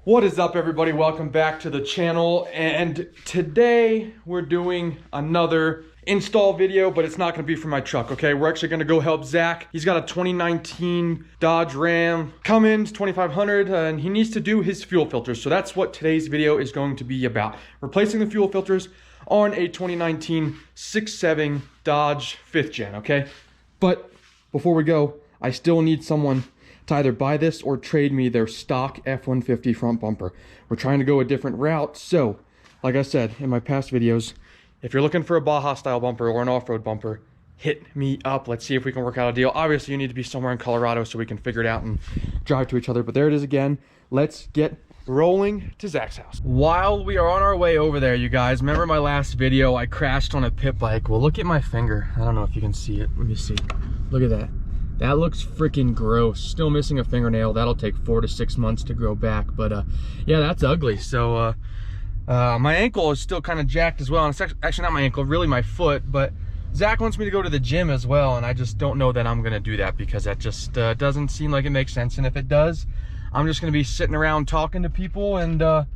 What is up, everybody? Welcome back to the channel, and today we're doing another install video, but it's not going to be for my truck. Okay, we're actually going to go help Zach. He's got a 2019 Dodge Ram Cummins 2500, and he needs to do his fuel filters. So that's what today's video is going to be about, replacing the fuel filters on a 2019 6.7 Dodge 5th gen. Okay, but before we go, I still need someone to either buy this or trade me their stock F-150 front bumper. We're trying to go a different route, so like I said in my past videos, if you're looking for a Baja style bumper or an off-road bumper, hit me up. Let's see if we can work out a deal. Obviously you need to be somewhere in Colorado so we can figure it out and drive to each other, but there it is again. Let's get rolling to Zach's house. While we are on our way over there, you guys, remember my last video, I crashed on a pit bike. Well, look at my finger. I don't know if you can see it. Let me see. Look at that. That looks freaking gross. Still missing a fingernail. That'll take 4 to 6 months to grow back. But yeah, that's ugly. So my ankle is still kind of jacked as well. And it's actually not my ankle, really my foot. But Zach wants me to go to the gym as well. And I just don't know that I'm going to do that because that just doesn't seem like it makes sense. And if it does, I'm just going to be sitting around talking to people and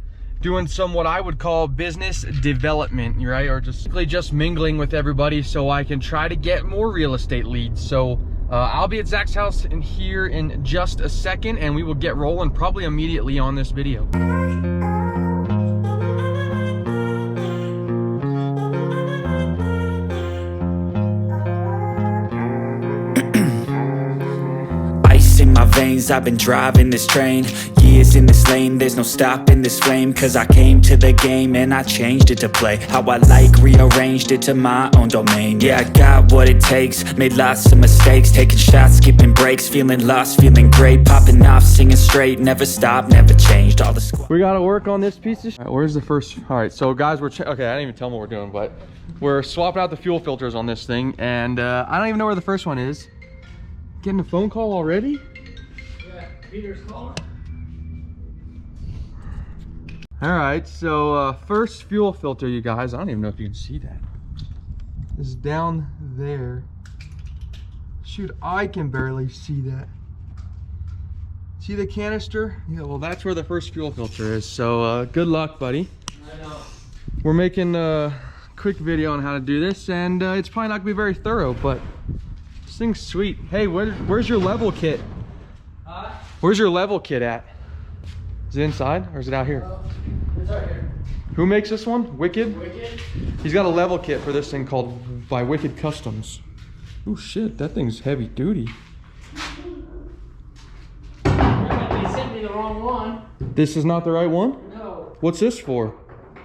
doing some what I would call business development, right? Or just mingling with everybody so I can try to get more real estate leads. So I'll be at Zach's house in here in just a second, and we will get rolling probably immediately on this video. Ice in my veins, I've been driving this train. Years in this lane, there's no stopping this flame. Cause I came to the game and I changed it to play how I like, rearranged it to my own domain. Yeah, I got what it takes, made lots of mistakes, taking shots, skipping breaks, feeling lost, feeling great, popping off, singing straight, never stopped, never changed. All the squad. We gotta work on this piece of shit. All right, where's the first? All right, so guys, okay, I didn't even tell them what we're doing, but we're swapping out the fuel filters on this thing, and I don't even know where the first one is. Getting a phone call already? Yeah, Peter's calling. All right, so first fuel filter, you guys. I don't even know if you can see that. This is down there. Shoot, I can barely see that. See the canister? Yeah, well, that's where the first fuel filter is. So good luck, buddy. I know. We're making a quick video on how to do this, and it's probably not gonna be very thorough, but this thing's sweet. Hey, where's your level kit? Where's your level kit at? Is it inside or is it out here? It's right here. Who makes this one? Wicked? Wicked? He's got a level kit for this thing called by Wicked Customs. Oh shit, that thing's heavy duty. They sent me the wrong one. This is not the right one? No. What's this for?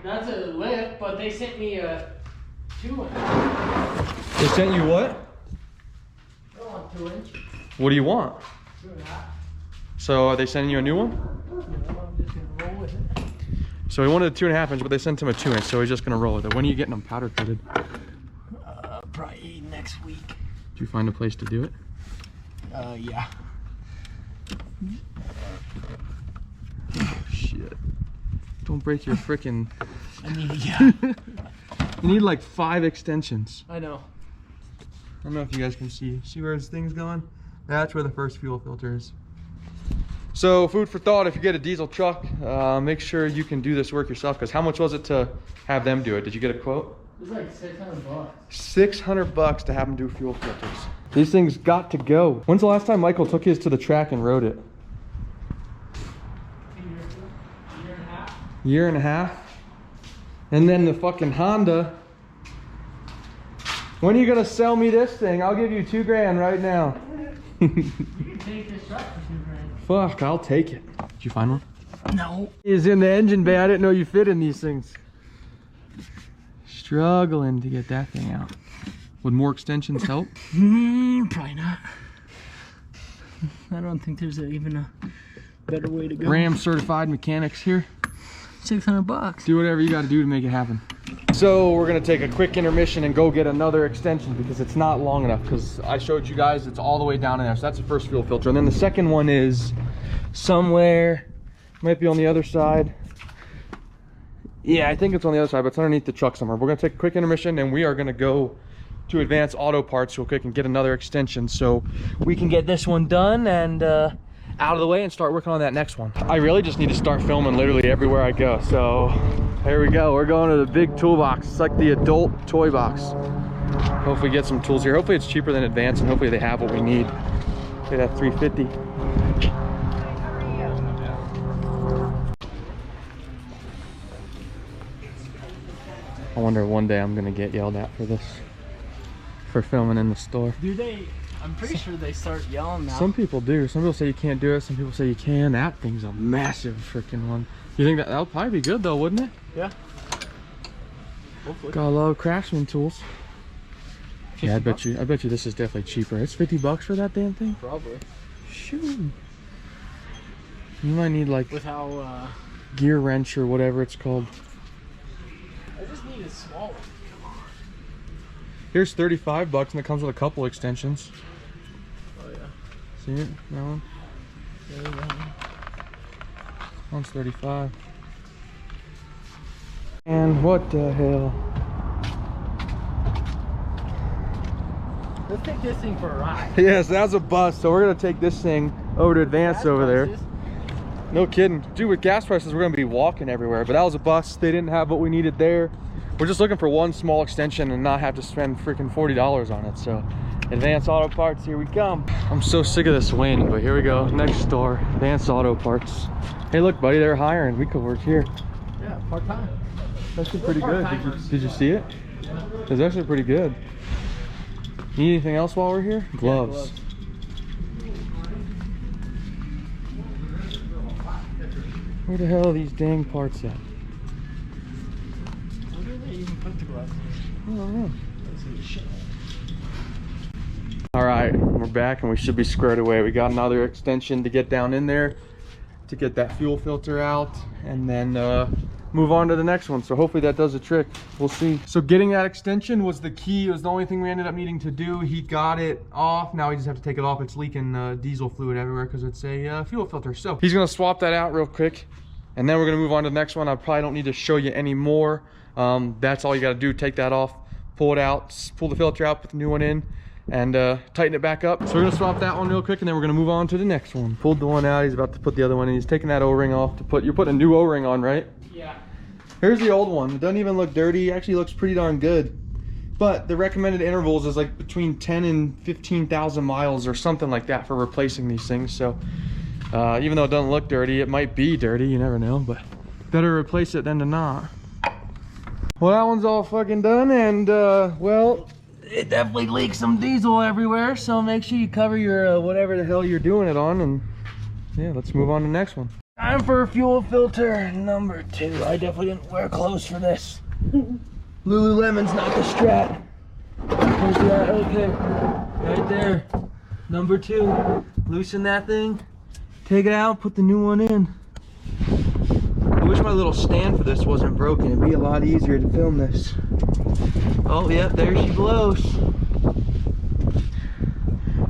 That's a lift, but they sent me a 2-inch. They sent you what? I don't want 2-inch. What do you want? 2.5. So are they sending you a new one? No, I'm just gonna roll with it. So he wanted a 2.5 inch, but they sent him a 2 inch, so he's just gonna roll with it. When are you getting them powder coated? Probably next week. Did you find a place to do it? Yeah. Oh shit. Don't break your frickin'... I mean, yeah. You need like 5 extensions. I know. I don't know if you guys can see where this thing's going? That's where the first fuel filter is. So food for thought, if you get a diesel truck, make sure you can do this work yourself, because how much was it to have them do it? Did you get a quote? It's like $600. $600 to have them do fuel filters. These things got to go. When's the last time Michael took his to the track and rode it? Year and a half. Year and a half? And then the fucking Honda. When are you gonna sell me this thing? I'll give you $2 grand right now. You can take this truck for $2 grand. Fuck, I'll take it. Did you find one? No. Is in the engine bay. I didn't know you fit in these things. Struggling to get that thing out. Would more extensions help? Probably not. I don't think there's even a better way to go. Ram certified mechanics here. $600. Do whatever you got to do to make it happen. So we're gonna take a quick intermission and go get another extension because it's not long enough, because I showed you guys it's all the way down in there. So that's the first fuel filter. And then the second one is somewhere, might be on the other side. Yeah, I think it's on the other side, but it's underneath the truck somewhere. We're gonna take a quick intermission and we are gonna go to Advanced Auto Parts real quick and get another extension so we can get this one done and out of the way and start working on that next one. I really just need to start filming literally everywhere I go. So here we go. We're going to the big toolbox. It's like the adult toy box. Hopefully get some tools here. Hopefully it's cheaper than Advanced and hopefully they have what we need. Pay that $350. I wonder one day I'm gonna get yelled at for this, for filming in the store. Do they? I'm pretty sure they start yelling now. Some people do. Some people say you can't do it. Some people say you can. That thing's a massive freaking one. You think that'll probably be good though, wouldn't it? Yeah. Hopefully. Got a lot of Craftsman tools. Yeah, I bet $50? you this is definitely cheaper. It's $50 for that damn thing. Probably. Shoot. You might need like With how gear wrench or whatever it's called. I just need a small one. Here's $35 and it comes with a couple extensions. Oh yeah. See it? That one? There you go. One's $35. And what the hell? Let's take this thing for a ride. Yes, that's a bus. So we're gonna take this thing over to Advanced over there. No kidding. Dude, with gas prices, we're gonna be walking everywhere. But that was a bus. They didn't have what we needed there. We're just looking for one small extension and not have to spend freaking $40 on it. So Advanced Auto Parts, here we come. I'm so sick of this wind, but here we go. Next store, Advanced Auto Parts. Hey look buddy, they're hiring. We could work here. Yeah, part-time. That's actually pretty good. Did you see it? It's actually pretty good. Need anything else while we're here? Gloves. Yeah, gloves. Where the hell are these dang parts at? Where do they even put the gloves? I don't know. Let's see. All right, we're back and we should be squared away. We got another extension to get down in there to get that fuel filter out and then move on to the next one. So hopefully that does the trick. We'll see. So getting that extension was the key. It was the only thing we ended up needing to do. He got it off. Now we just have to take it off. It's leaking diesel fluid everywhere because it's a fuel filter. So he's gonna swap that out real quick and then we're gonna move on to the next one. I probably don't need to show you any more. That's all you gotta do. Take that off, pull it out, pull the filter out, put the new one in, and tighten it back up. So we're gonna swap that one real quick and then we're gonna move on to the next one. Pulled the one out, he's about to put the other one in. He's taking that O-ring off to put, you're putting a new O-ring on, right? Yeah. Here's the old one. It doesn't even look dirty. It actually looks pretty darn good. But the recommended intervals is like between 10 and 15,000 miles or something like that for replacing these things. So even though it doesn't look dirty, it might be dirty, you never know, but better replace it than to not. Well, that one's all fucking done and well, it definitely leaks some diesel everywhere, so make sure you cover your whatever the hell you're doing it on, and yeah, let's move on to the next one. Time for fuel filter number 2. I definitely didn't wear clothes for this. Lululemon's not the Strat. Where's that? Okay, right there. Number 2. Loosen that thing, take it out, put the new one in. I wish my little stand for this wasn't broken. It'd be a lot easier to film this. Oh, yeah, there she blows. Did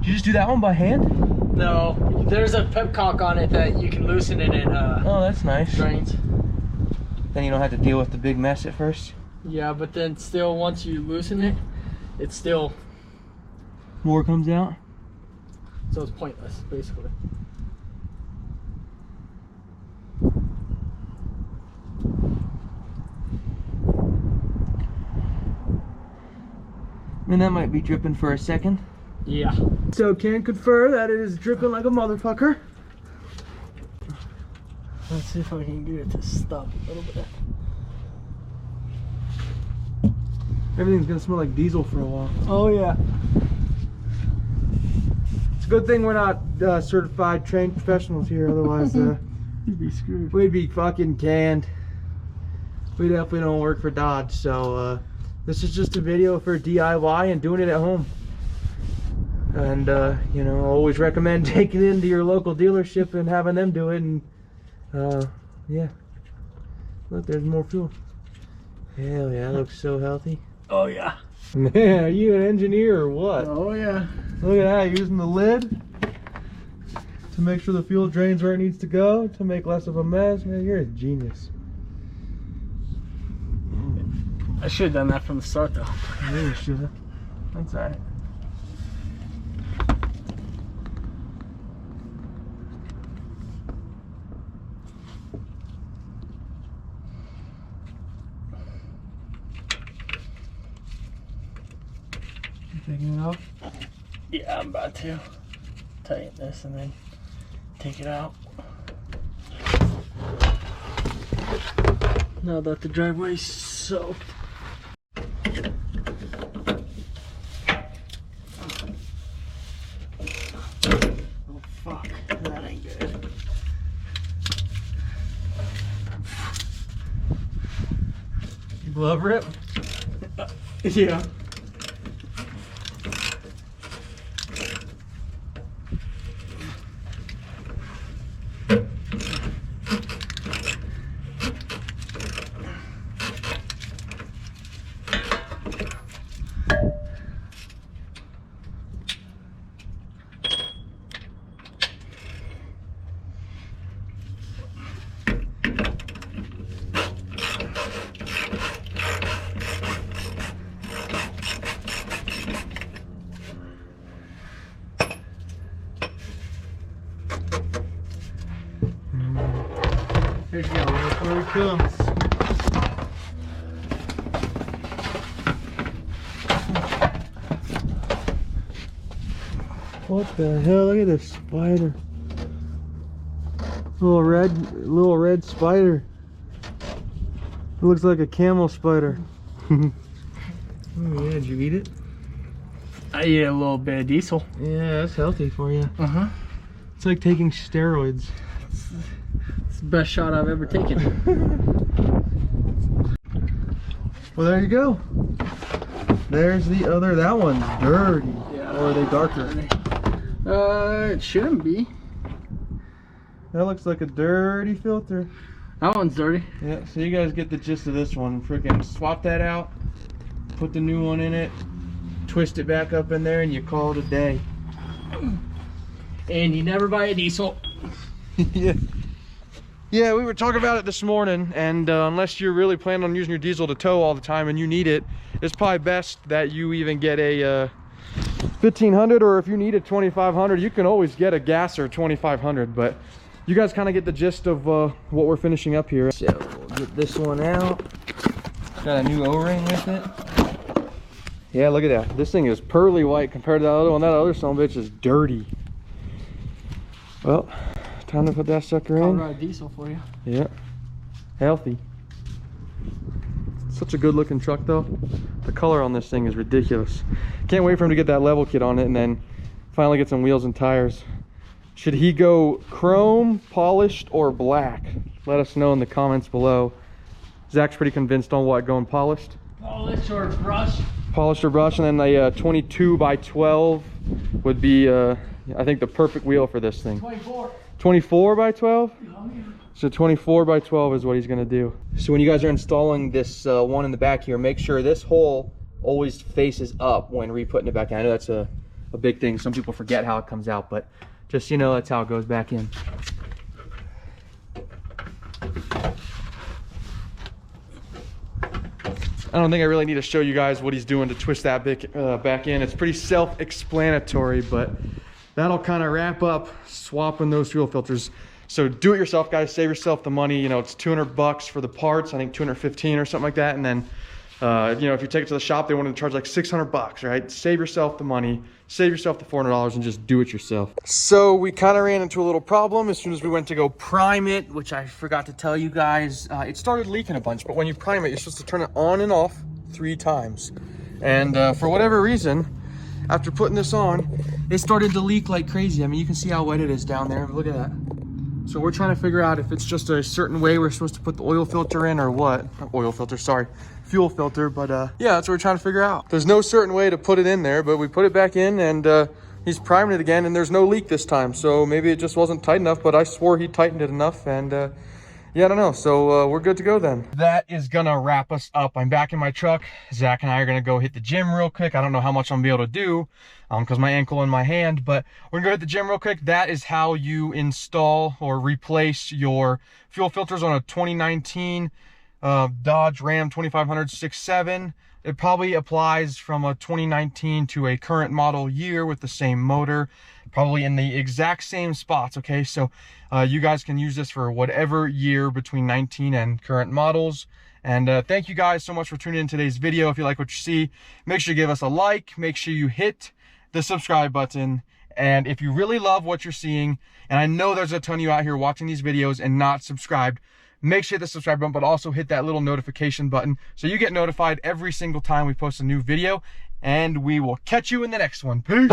you just do that one by hand? No, there's a pepcock on it that you can loosen it and Oh, that's nice. drains. Then you don't have to deal with the big mess at first. Yeah, but then still once you loosen it, it's still, More comes out. so it's pointless basically. And that might be dripping for a second. Yeah. So can confirm that it is dripping like a motherfucker. Let's see if I can get it to stop a little bit. Everything's gonna smell like diesel for a while. Oh yeah. It's a good thing we're not certified trained professionals here, otherwise You'd be screwed. we'd be fucking canned. We definitely don't work for Dodge, so this is just a video for DIY and doing it at home. And you know, I always recommend taking it into your local dealership and having them do it. And yeah, look, there's more fuel. Hell yeah, that looks so healthy. Oh yeah. Man, are you an engineer or what? Oh yeah. Look at that, using the lid to make sure the fuel drains where it needs to go to make less of a mess. Man, you're a genius. I should have done that from the start though. I really should have. That's all right. Taking it off? Yeah, I'm about to tighten this and then take it out. Now that the driveway's soaked. Oh fuck, that ain't good. Glove rip? Yeah. Here you go, look where it comes. What the hell? Look at this spider. Little red spider. It looks like a camel spider. Oh yeah, did you eat it? I eat a little bit of diesel. Yeah, that's healthy for you. Uh-huh. It's like taking steroids. It's the best shot I've ever taken. Well, there you go. There's the other. That one's dirty. Yeah. Or are they darker? It shouldn't be. That looks like a dirty filter. That one's dirty. Yeah, so you guys get the gist of this one. Freaking swap that out, put the new one in it, twist it back up in there, and you call it a day. And you never buy a diesel. Yeah. Yeah, we were talking about it this morning, and unless you're really planning on using your diesel to tow all the time and you need it, it's probably best that you even get a 1500, or if you need a 2500, you can always get a gasser 2500, but you guys kind of get the gist of what we're finishing up here. So we'll get this one out. Got a new O-ring with it. Yeah, look at that. This thing is pearly white compared to that other one. That other son of a bitch is dirty. Well, time to put that sucker in. Colorado diesel for you. Yeah, healthy. Such a good looking truck though. The color on this thing is ridiculous. Can't wait for him to get that level kit on it and then finally get some wheels and tires. Should he go chrome, polished, or black? Let us know in the comments below. Zach's pretty convinced on what, going polished? Polish or brush? Polished or brush, and then a 22 by 12 would be, I think, the perfect wheel for this thing. 24. 24 by 12? Oh, yeah. So 24 by 12 is what he's gonna do. So when you guys are installing this one in the back here, make sure this hole always faces up when re-putting it back in. I know that's a big thing. Some people forget how it comes out, but just so you know, that's how it goes back in. I don't think I really need to show you guys what he's doing to twist that back in. It's pretty self-explanatory, but that'll kind of wrap up swapping those fuel filters. So do it yourself, guys. Save yourself the money. You know, it's 200 bucks for the parts. I think 215 or something like that. And then, you know, if you take it to the shop, they wanted to charge like 600 bucks, right? Save yourself the money. Save yourself the $400 and just do it yourself. So we kind of ran into a little problem as soon as we went to go prime it, which I forgot to tell you guys. It started leaking a bunch, but when you prime it, you're supposed to turn it on and off 3 times. And for whatever reason, after putting this on, it started to leak like crazy. I mean, you can see how wet it is down there. Look at that. So we're trying to figure out if it's just a certain way we're supposed to put the oil filter in or what. Not oil filter, sorry. Fuel filter, but yeah, that's what we're trying to figure out. There's no certain way to put it in there, but we put it back in and he's priming it again and there's no leak this time. So maybe it just wasn't tight enough, but I swore he tightened it enough and yeah, I don't know. So we're good to go then. That is gonna wrap us up. I'm back in my truck. Zach and I are gonna go hit the gym real quick. I don't know how much I'm gonna be able to do because my ankle in my hand, but we're gonna go hit the gym real quick. That is how you install or replace your fuel filters on a 2019 Dodge Ram 2500 6.7. It probably applies from a 2019 to a current model year with the same motor, probably in the exact same spots. Okay, so you guys can use this for whatever year between 19 and current models. And thank you guys so much for tuning in today's video. If you like what you see, make sure you give us a like, make sure you hit the subscribe button. And if you really love what you're seeing, and I know there's a ton of you out here watching these videos and not subscribed, make sure you hit the subscribe button, but also hit that little notification button so you get notified every single time we post a new video. And we will catch you in the next one. Peace.